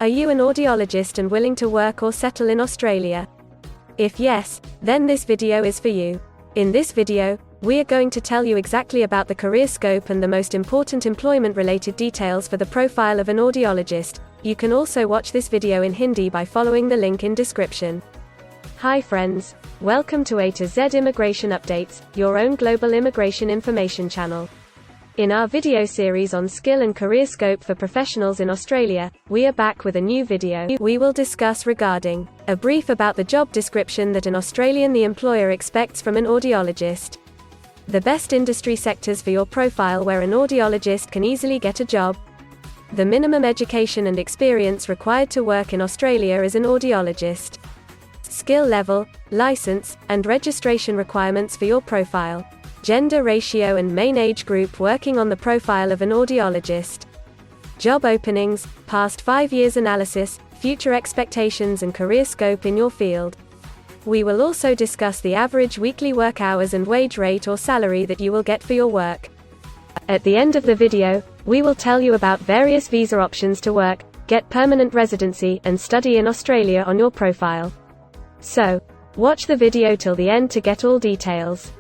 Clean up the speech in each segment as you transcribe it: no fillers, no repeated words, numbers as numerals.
Are you an audiologist and willing to work or settle in Australia? If yes, then this video is for you. In this video, we are going to tell you exactly about the career scope and the most important employment-related details for the profile of an audiologist. You can also watch this video in Hindi by following the link in description. Hi friends, welcome to A to Z Immigration Updates, your own global immigration information channel. In our video series on skill and career scope for professionals in Australia, we are back with a new video. We will discuss regarding a brief about the job description that an Australian the employer expects from an audiologist, the best industry sectors for your profile where an audiologist can easily get a job, the minimum education and experience required to work in Australia as an audiologist, skill level, license, and registration requirements for your profile, gender ratio and main age group working on the profile of an audiologist, job openings, past 5 years analysis, future expectations and career scope in your field. We will also discuss the average weekly work hours and wage rate or salary that you will get for your work. At the end of the video, we will tell you about various visa options to work, get permanent residency, and study in Australia on your profile. So, watch the video till the end to get all details.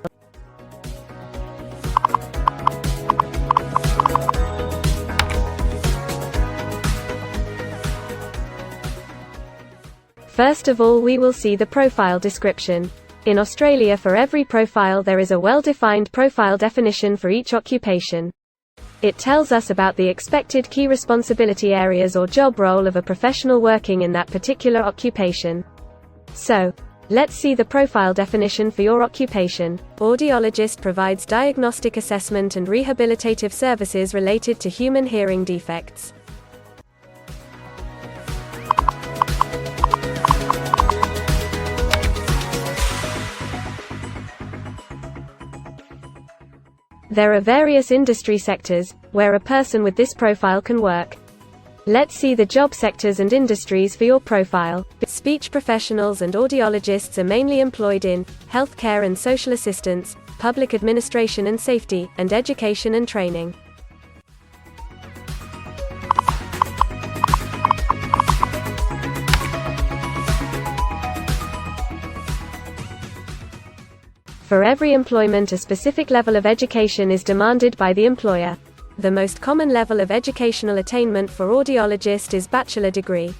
First of all, we will see the profile description. In Australia, for every profile there is a well-defined profile definition for each occupation. It tells us about the expected key responsibility areas or job role of a professional working in that particular occupation. So, let's see the profile definition for your occupation. Audiologist provides diagnostic assessment and rehabilitative services related to human hearing defects. There are various industry sectors where a person with this profile can work. Let's see the job sectors and industries for your profile. Speech professionals and audiologists are mainly employed in healthcare and social assistance, public administration and safety, and education and training. For every employment, a specific level of education is demanded by the employer. The most common level of educational attainment for audiologist is bachelor degree.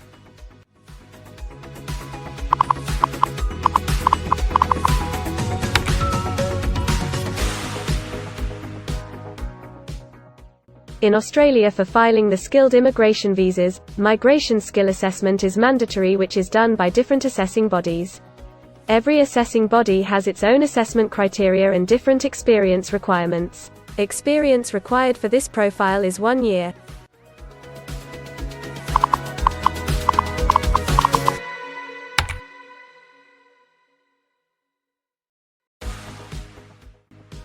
In Australia, for filing the skilled immigration visas, migration skill assessment is mandatory, which is done by different assessing bodies. Every assessing body has its own assessment criteria and different experience requirements. Experience required for this profile is 1 year.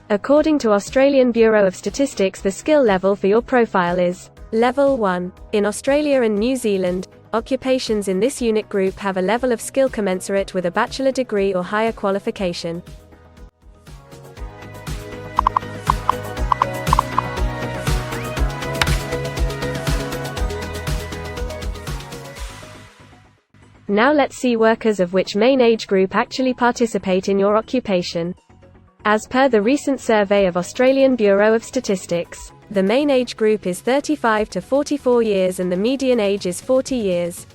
According to Australian Bureau of Statistics, the skill level for your profile is Level 1. In Australia and New Zealand, occupations in this unit group have a level of skill commensurate with a bachelor degree or higher qualification. Now let's see workers of which main age group actually participate in your occupation. As per the recent survey of Australian Bureau of Statistics, the main age group is 35 to 44 years and the median age is 40 years.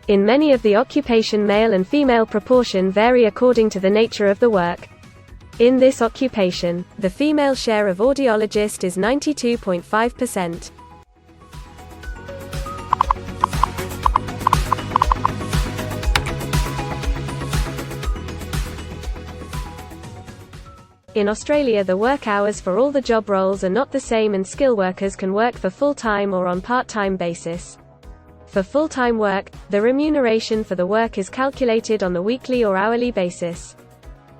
In many of the occupation, male and female proportion vary according to the nature of the work. In this occupation, the female share of audiologist is 92.5%. In Australia, the work hours for all the job roles are not the same, and skill workers can work for full-time or on part-time basis. For full-time work, the remuneration for the work is calculated on the weekly or hourly basis.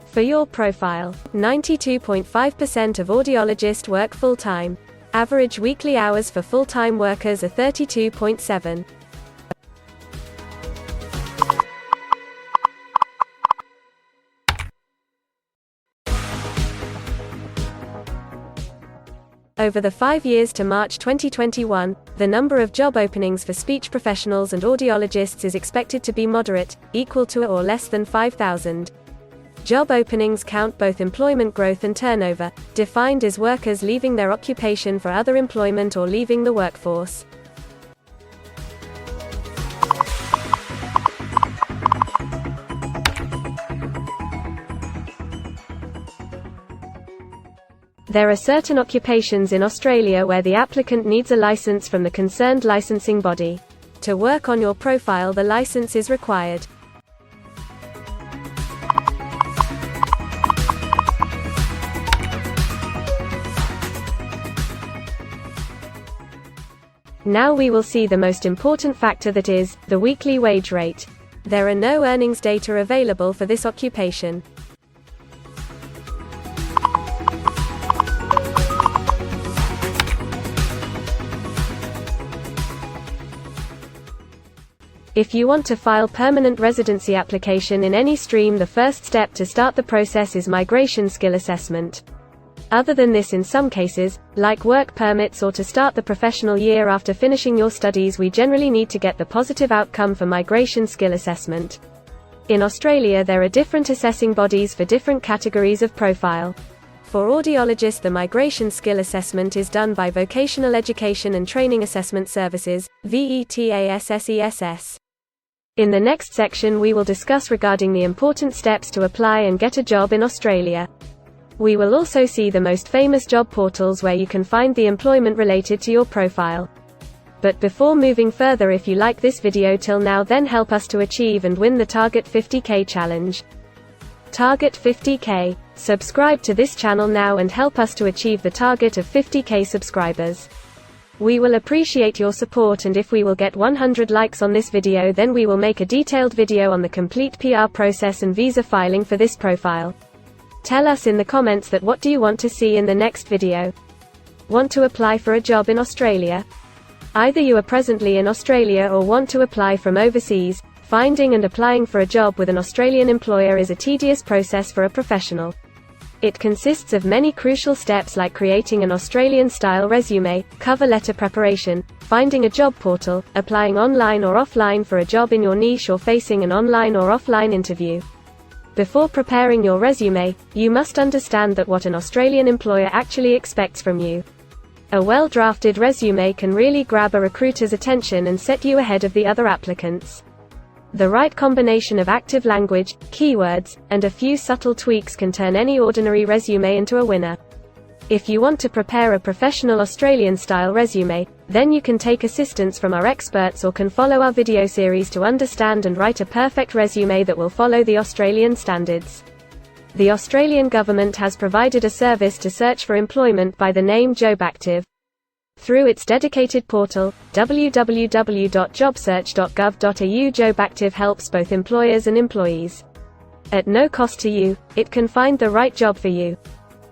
For your profile, 92.5% of audiologists work full-time. Average weekly hours for full-time workers are 32.7. Over the 5 years to March 2021, the number of job openings for speech professionals and audiologists is expected to be moderate, equal to or less than 5,000. Job openings count both employment growth and turnover, defined as workers leaving their occupation for other employment or leaving the workforce. There are certain occupations in Australia where the applicant needs a license from the concerned licensing body. To work on your profile, the license is required. Now we will see the most important factor, that is, the weekly wage rate. There are no earnings data available for this occupation. If you want to file permanent residency application in any stream, the first step to start the process is migration skill assessment. Other than this, in some cases, like work permits or to start the professional year after finishing your studies, we generally need to get the positive outcome for migration skill assessment. In Australia, there are different assessing bodies for different categories of profile. For audiologists, the migration skill assessment is done by Vocational Education and Training Assessment Services, VETASSESS. In the next section, we will discuss regarding the important steps to apply and get a job in Australia. We will also see the most famous job portals where you can find the employment related to your profile. But before moving further, if you like this video till now, then help us to achieve and win the Target 50K challenge. Target 50K. Subscribe to this channel now and help us to achieve the target of 50K subscribers. We will appreciate your support, and if we will get 100 likes on this video, then we will make a detailed video on the complete PR process and visa filing for this profile. Tell us in the comments that what do you want to see in the next video. Want to apply for a job in Australia? Either you are presently in Australia or want to apply from overseas. Finding and applying for a job with an Australian employer is a tedious process for a professional. It consists of many crucial steps like creating an Australian-style resume, cover letter preparation, finding a job portal, applying online or offline for a job in your niche, or facing an online or offline interview. Before preparing your resume, you must understand that what an Australian employer actually expects from you. A well-drafted resume can really grab a recruiter's attention and set you ahead of the other applicants. The right combination of active language, keywords, and a few subtle tweaks can turn any ordinary resume into a winner. If you want to prepare a professional Australian-style resume, then you can take assistance from our experts or can follow our video series to understand and write a perfect resume that will follow the Australian standards. The Australian government has provided a service to search for employment by the name JobActive. Through its dedicated portal, www.jobsearch.gov.au, JobActive helps both employers and employees. At no cost to you, it can find the right job for you.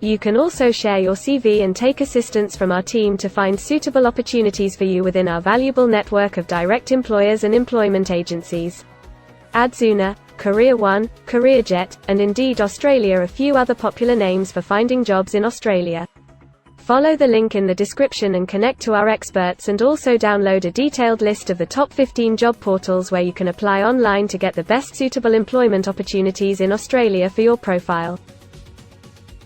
You can also share your CV and take assistance from our team to find suitable opportunities for you within our valuable network of direct employers and employment agencies. Adzuna, Career One, CareerJet, and Indeed Australia are a few other popular names for finding jobs in Australia. Follow the link in the description and connect to our experts, and also download a detailed list of the top 15 job portals where you can apply online to get the best suitable employment opportunities in Australia for your profile.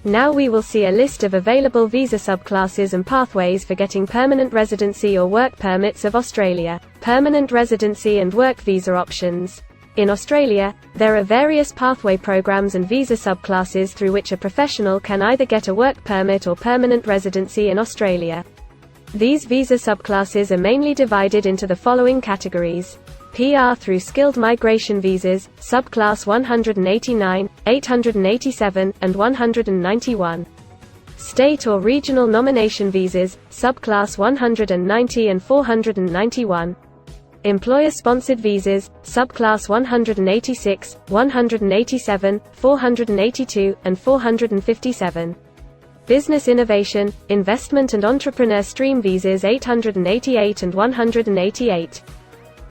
Now we will see a list of available visa subclasses and pathways for getting permanent residency or work permits of Australia. Permanent residency and work visa options. In Australia, there are various pathway programs and visa subclasses through which a professional can either get a work permit or permanent residency in Australia. These visa subclasses are mainly divided into the following categories: PR through skilled migration visas, subclass 189, 887, and 191. State or regional nomination visas, subclass 190 and 491. Employer-sponsored visas, subclass 186, 187, 482, and 457. Business innovation, investment and entrepreneur stream visas 888 and 188.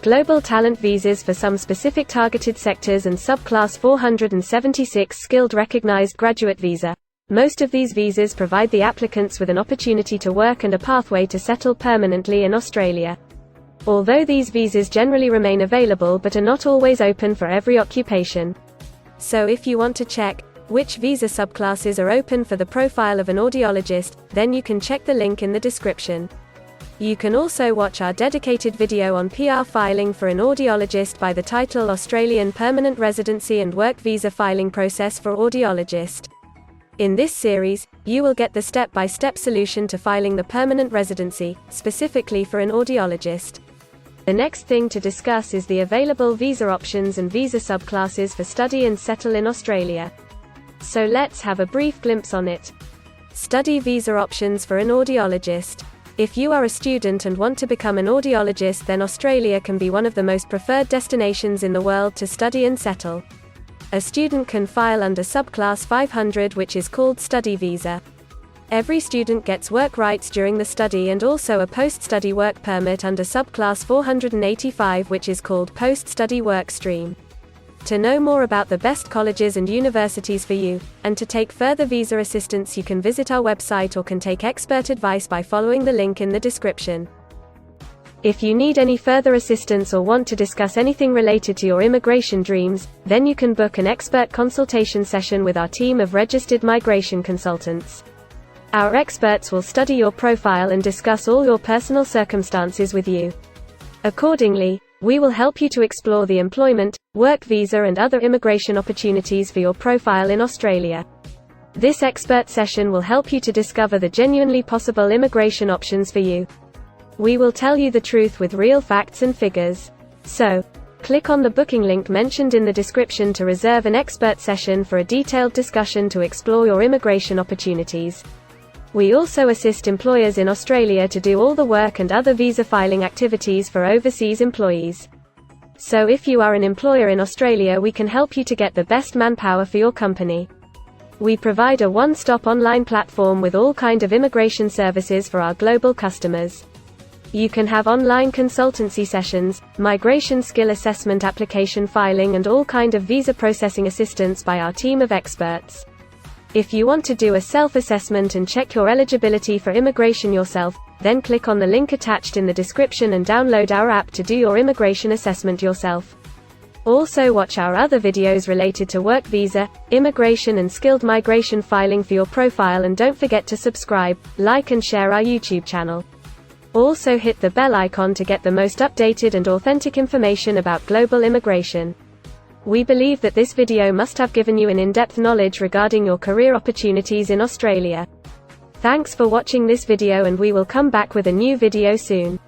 Global talent visas for some specific targeted sectors and subclass 476 skilled recognized graduate visa. Most of these visas provide the applicants with an opportunity to work and a pathway to settle permanently in Australia. Although these visas generally remain available but are not always open for every occupation. So if you want to check which visa subclasses are open for the profile of an audiologist, then you can check the link in the description. You can also watch our dedicated video on PR filing for an audiologist by the title Australian Permanent Residency and Work Visa Filing Process for Audiologist. In this series, you will get the step-by-step solution to filing the permanent residency, specifically for an audiologist. The next thing to discuss is the available visa options and visa subclasses for study and settle in Australia. So let's have a brief glimpse on it. Study visa options for an audiologist. If you are a student and want to become an audiologist, then Australia can be one of the most preferred destinations in the world to study and settle. A student can file under subclass 500, which is called study visa. Every student gets work rights during the study and also a post-study work permit under subclass 485, which is called post-study work stream. To know more about the best colleges and universities for you, and to take further visa assistance, you can visit our website or can take expert advice by following the link in the description. If you need any further assistance or want to discuss anything related to your immigration dreams, then you can book an expert consultation session with our team of registered migration consultants. Our experts will study your profile and discuss all your personal circumstances with you. Accordingly, we will help you to explore the employment, work visa and other immigration opportunities for your profile in Australia. This expert session will help you to discover the genuinely possible immigration options for you. We will tell you the truth with real facts and figures. So, click on the booking link mentioned in the description to reserve an expert session for a detailed discussion to explore your immigration opportunities. We also assist employers in Australia to do all the work and other visa filing activities for overseas employees. So if you are an employer in Australia, we can help you to get the best manpower for your company. We provide a one-stop online platform with all kinds of immigration services for our global customers. You can have online consultancy sessions, migration skill assessment, application filing and all kind of visa processing assistance by our team of experts. If you want to do a self-assessment and check your eligibility for immigration yourself, then click on the link attached in the description and download our app to do your immigration assessment yourself. Also watch our other videos related to work visa, immigration and skilled migration filing for your profile, and don't forget to subscribe, like and share our YouTube channel. Also hit the bell icon to get the most updated and authentic information about global immigration. We believe that this video must have given you an in-depth knowledge regarding your career opportunities in Australia. Thanks for watching this video, and we will come back with a new video soon.